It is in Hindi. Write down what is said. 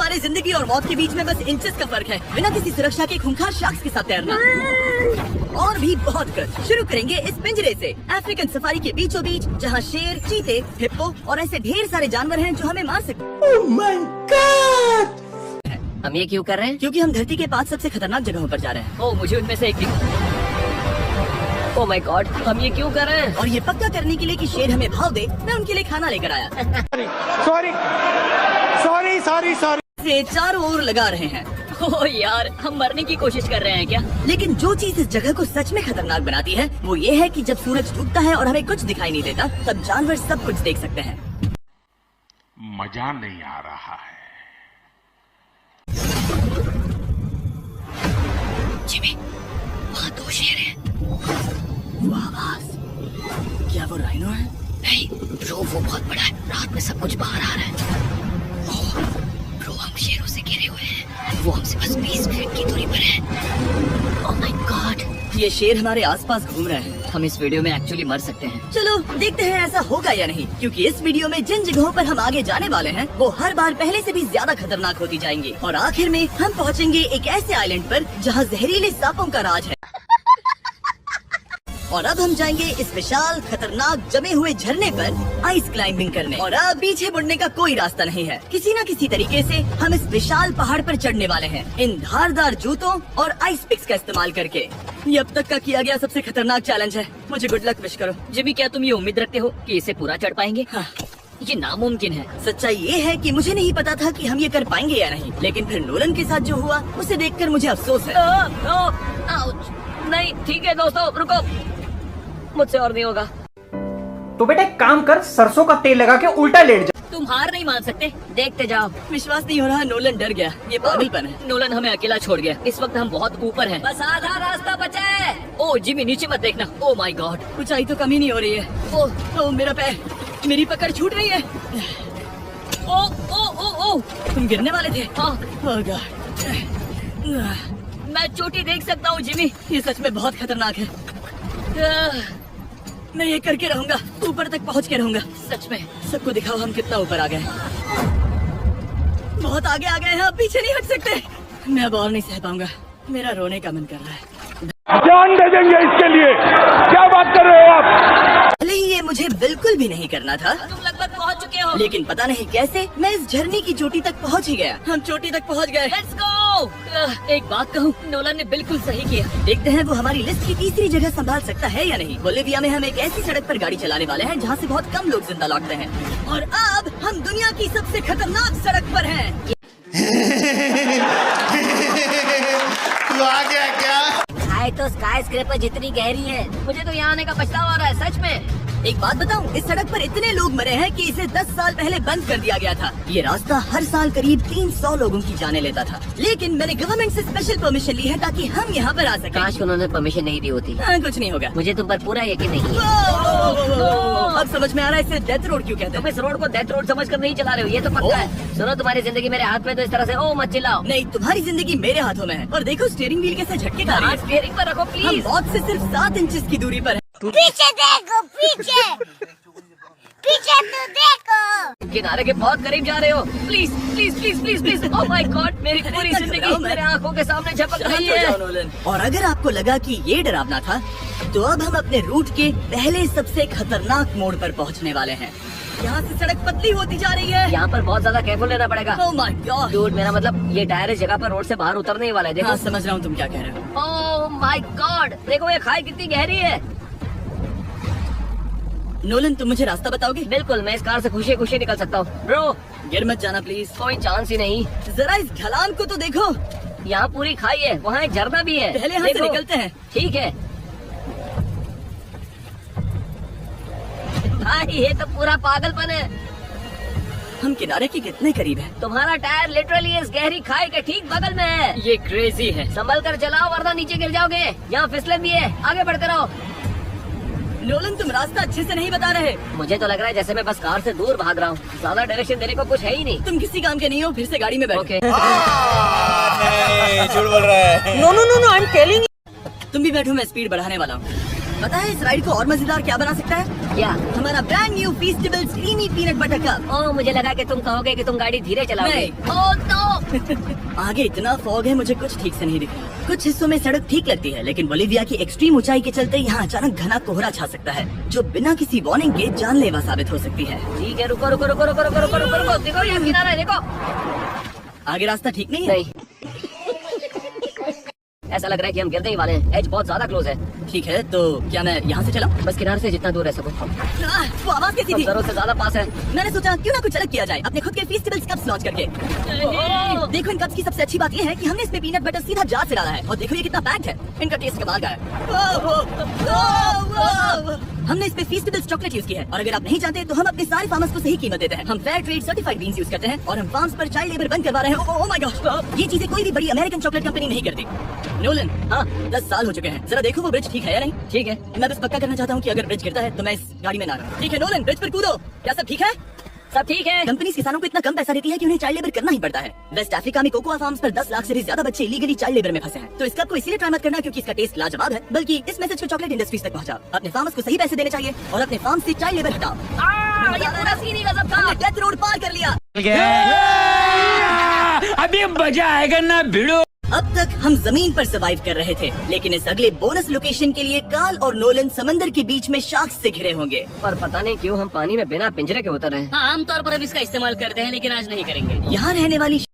हमारी जिंदगी और मौत के बीच में बस इंचेस का फर्क है। बिना किसी सुरक्षा के खूंखार शार्क्स के साथ तैरना और भी बहुत कुछ। शुरू करेंगे इस पिंजरे से, अफ्रीकन सफारी के बीचों बीच, जहाँ शेर, चीते, हिप्पो और ऐसे ढेर सारे जानवर हैं जो हमें मार सकते। Oh my God! हम ये क्यों कर रहे हैं? क्योंकि हम धरती के 5 सबसे खतरनाक जगहों पर जा रहे हैं। ओह, मुझे उनमें से एक ओह माय गॉड, हम ये क्यों कर रहे हैं? और ये पक्का करने के लिए कि शेर हमें भाव दे, मैं उनके लिए खाना लेकर आया। सॉरी। से चारों ओर लगा रहे हैं। ओह यार, हम मरने की कोशिश कर रहे हैं क्या? लेकिन जो चीज इस जगह को सच में खतरनाक बनाती है वो ये है कि जब सूरज डूबता है और हमें कुछ दिखाई नहीं देता, तब जानवर सब कुछ देख सकते हैं। मजा नहीं आ रहा है। जिमी, वहाँ 2 शेर हैं। वो आवाज, क्या वो राइनो है? नहीं ब्रो, वो बहुत बड़ा है। रात में सब कुछ बाहर आ रहा है। ओह, ब्रो, हम शेरों से घिरे हुए हैं। वो हमसे बस 20 फीट की दूरी पर है। ओह माय गॉड, ये शेर हमारे आसपास घूम रहे हैं। हम इस वीडियो में एक्चुअली मर सकते हैं। चलो देखते हैं ऐसा होगा या नहीं, क्योंकि इस वीडियो में जिन जगहों पर हम आगे जाने वाले हैं वो हर बार पहले से भी ज्यादा खतरनाक होती जाएंगी। और आखिर में हम पहुंचेंगे एक ऐसे आइलैंड पर जहां जहरीले सांपों का राज है। और अब हम जाएंगे इस विशाल, खतरनाक, जमे हुए झरने पर आइस क्लाइंबिंग करने। और अब पीछे मुड़ने का कोई रास्ता नहीं है। किसी न किसी तरीके से हम इस विशाल पहाड़ पर चढ़ने वाले हैं, इन धारदार जूतों और आइस पिक्स का इस्तेमाल करके। ये अब तक का किया गया सबसे खतरनाक चैलेंज है। मुझे गुड लक विश करो। जिमी, क्या तुम ये उम्मीद रखते हो कि इसे पूरा चढ़ पाएंगे? हाँ। ये नामुमकिन है। सच्चाई ये है कि मुझे नहीं पता था कि हम ये कर पाएंगे या नहीं, लेकिन फिर नोलन के साथ जो हुआ उसे देखकर मुझे अफसोस है। आउच। नहीं, ठीक है दोस्तों, रुको, मुझसे और नहीं होगा। तो बेटा एक काम कर, सरसों का तेल लगा के उल्टा लेट जा। तुम हार नहीं मान सकते, देखते जाओ। विश्वास नहीं हो रहा, नोलन डर गया। ये पागलपन है। नोलन हमें अकेला छोड़ गया। इस वक्त हम बहुत ऊपर हैं। बस आधा रास्ता बचा है। ओह जिमी, नीचे मत देखना। ओह माय गॉड, ऊंचाई तो कमी नहीं हो रही है। ओह मेरा पैर, मेरी पकड़ छूट रही है। ओह, तुम गिरने वाले थे। हाँ, ओह गॉड, मैं चोटी देख सकता हूँ जिमी। ये सच में बहुत खतरनाक है। मैं ये करके रहूंगा, ऊपर तक पहुंच के रहूंगा। सच में। सबको दिखाओ हम कितना ऊपर आ गए। बहुत आगे आ गए हैं, अब पीछे नहीं हट सकते। मैं अब और नहीं सह पाऊंगा, मेरा रोने का मन कर रहा है। जान दे देंगे इसके लिए, क्या बात कर रहे हो आप? भले ही ये मुझे बिल्कुल भी नहीं करना था, तुम लगभग पहुँच चुके हो। लेकिन पता नहीं कैसे मैं इस झरने की चोटी तक पहुंच ही गया। हम चोटी तक पहुंच गए। Let's go. एक बात कहूँ, नोलन ने बिल्कुल सही किया। देखते हैं वो हमारी लिस्ट की तीसरी जगह संभाल सकता है या नहीं। बोलिविया में हम एक ऐसी सड़क पर गाड़ी चलाने वाले हैं जहाँ से बहुत कम लोग जिंदा लौटते हैं। और अब हम दुनिया की सबसे खतरनाक सड़क पर हैं। तू आ गया क्या? हाय, तो स्काई स्क्रैपर जितनी गहरी है, मुझे तो यहाँ आने का पछतावा हो रहा है, सच में। एक बात बताऊं, इस सड़क पर इतने लोग मरे हैं कि इसे 10 साल पहले बंद कर दिया गया था। ये रास्ता हर साल करीब 300 लोगों की जाने लेता था, लेकिन मैंने गवर्नमेंट से स्पेशल परमिशन ली है ताकि हम यहाँ पर आ सकें। काश उन्होंने परमिशन नहीं दी होती। कुछ नहीं होगा। मुझे तुम पर पूरा यकीन नहीं है। अब समझ में आ रहा है इसे डेथ रोड क्यों कहते तुम हैं। इस रोड को डेथ रोड समझकर नहीं चला रहे हो, ये तो पक्का है। सुनो, तुम्हारी जिंदगी मेरे हाथ में, तो इस तरह से ओ मत चिल्लाओ। नहीं, तुम्हारी जिंदगी मेरे हाथों में है। और देखो स्टीयरिंग व्हील कैसे झटके खा रही है। स्टीयरिंग पर रखो हम प्लीज। मौत से सिर्फ 7 इंचेस की दूरी पर है। पीछे देखो, पीछे तो देखो। किनारे के बहुत करीब जा रहे हो। Please please please please please. Oh my God, मेरी पूरी जिंदगी मेरे आंखों के सामने झपक रही है। और अगर आपको लगा कि ये डरावना था, तो अब हम अपने रूट के पहले सबसे खतरनाक मोड़ पर पहुंचने वाले हैं। यहाँ से सड़क पतली होती जा रही है। यहाँ पर बहुत ज्यादा केयरफुल रहना पड़ेगा। Oh my God. डूड, मेरा मतलब ये टायर इस जगह पर रोड से बाहर उतरने ही वाला है। देखो। हाँ, समझ रहा हूँ तुम क्या कह रहे हो। ओह माय गॉड, देखो ये खाई कितनी गहरी है। नोलन, तुम मुझे रास्ता बताओगे? बिल्कुल, मैं इस कार से खुशी खुशी निकल सकता हूँ। ब्रो, गिर मत जाना प्लीज। कोई चांस ही नहीं। जरा इस ढलान को तो देखो। यहाँ पूरी खाई है, वहाँ एक झरना भी है। पहले यहाँ से निकलते हैं। ठीक है भाई, ये तो पूरा पागलपन है। हम किनारे के कितने करीब हैं? तुम्हारा टायर लिटरली इस गहरी खाई के ठीक बगल में है। ये क्रेजी है। संभल कर चलाओ वरना नीचे गिर जाओगे। यहाँ फिसलन भी है, आगे बढ़ते रहो। नोलन, तुम रास्ता अच्छे से नहीं बता रहे। मुझे तो लग रहा है जैसे मैं बस कार से दूर भाग रहा हूँ। ज्यादा डायरेक्शन देने को कुछ है ही नहीं। तुम किसी काम के नहीं हो, फिर से गाड़ी में बैठो। ओके। नहीं, झूठ बोल रहा है। No, I am telling. तुम भी बैठो, मैं स्पीड बढ़ाने वाला हूँ। पता है इस राइड को और मजेदार क्या बना सकता है? क्या? हमारा brand new Feastable creamy peanut butter cup. Oh, मुझे लगा कि तुम कहोगे कि तुम गाड़ी धीरे चलाओगे। नहीं। ओह नो, आगे इतना फॉग है, मुझे कुछ ठीक से नहीं दिख रहा। कुछ हिस्सों में सड़क ठीक लगती है, लेकिन बोलीविया की एक्सट्रीम ऊंचाई के चलते यहाँ अचानक घना कोहरा छा सकता है, जो बिना किसी वार्निंग के जानलेवा साबित हो सकती है। ठीक है, रुको रुको रुको रुको रुको रुको रुको रुको, देखो ये किनारा है, देखो। आगे रास्ता ठीक नहीं है? नहीं, ऐसा लग रहा है कि हम गिरने ही वाले हैं। एज बहुत ज्यादा क्लोज है। ठीक है, तो क्या मैं यहाँ से चला? बस किनारे से जितना दूर रह सको। वो आवाज कैसी थी? जरूरत से ज्यादा पास है। मैंने सोचा क्यों ना कुछ अलग किया जाए, अपने खुद के फेस्टिवल्स कप्स लॉन्च करके। देखो इन कप्स की सबसे अच्छी बात ये है कि हमने इसमें पीनट बटर सीधा जार से डाला है, और देखो ये कितना पैक्ड है। इनका टेस्ट कमाल का है। हमने इस पे फेस्टिवल्स चॉकलेट यूज की है, और अगर आप नहीं जानते तो हम अपने सारे फार्मर्स को सही कीमत देते हैं। हम fair trade certified beans use करते हैं, और हम फार्म्स पर चाइल्ड लेबर बंद करवा रहे हैं। ओह माय गॉड, ये चीजें कोई भी बड़ी अमेरिकन चॉकलेट कंपनी नहीं करती। नोलन, हाँ 10 साल हो चुके हैं, जरा देखो वो ब्रिज ठीक है या नहीं। ठीक है, मैं बस पक्का करना चाहता हूँ कि अगर ब्रिज गिरता है तो मैं इस गाड़ी में ना रहूं। ठीक है नोलन, ब्रिज पर कूदो। क्या सब ठीक है? सब ठीक है। कंपनी किसानों को इतना कम पैसा देती है कि उन्हें चाइल्ड लेबर करना ही पड़ता है। वेस्ट अफ्रीका में कोकोआ फार्म्स पर 10 लाख से भी ज्यादा बच्चे इलीगली चाइल्ड लेबर में फंसे हैं। तो इसका कोई इसीलिए ट्राई मत करना क्योंकि इसका टेस्ट लाजवाब है, बल्कि इस मैसेज को चॉकलेट इंडस्ट्रीज तक पहुंचा। अपने फार्मर्स को सही पैसे देने चाहिए और अपने फार्म से चाइल्ड लेबर हटाओ। ये पूरा सीन ही गजब था। हमने डेथ रोड पार कर लिया। अभी मजा आएगा ना भिड़ो। अब तक हम जमीन पर सर्वाइव कर रहे थे, लेकिन इस अगले बोनस लोकेशन के लिए कार्ल और नोलन समंदर के बीच में शार्क्स से घिरे होंगे। पर पता नहीं क्यों हम पानी में बिना पिंजरे के उतर रहे हैं। हाँ, आमतौर पर हम इसका इस्तेमाल करते हैं, लेकिन आज नहीं करेंगे। यहाँ रहने वाली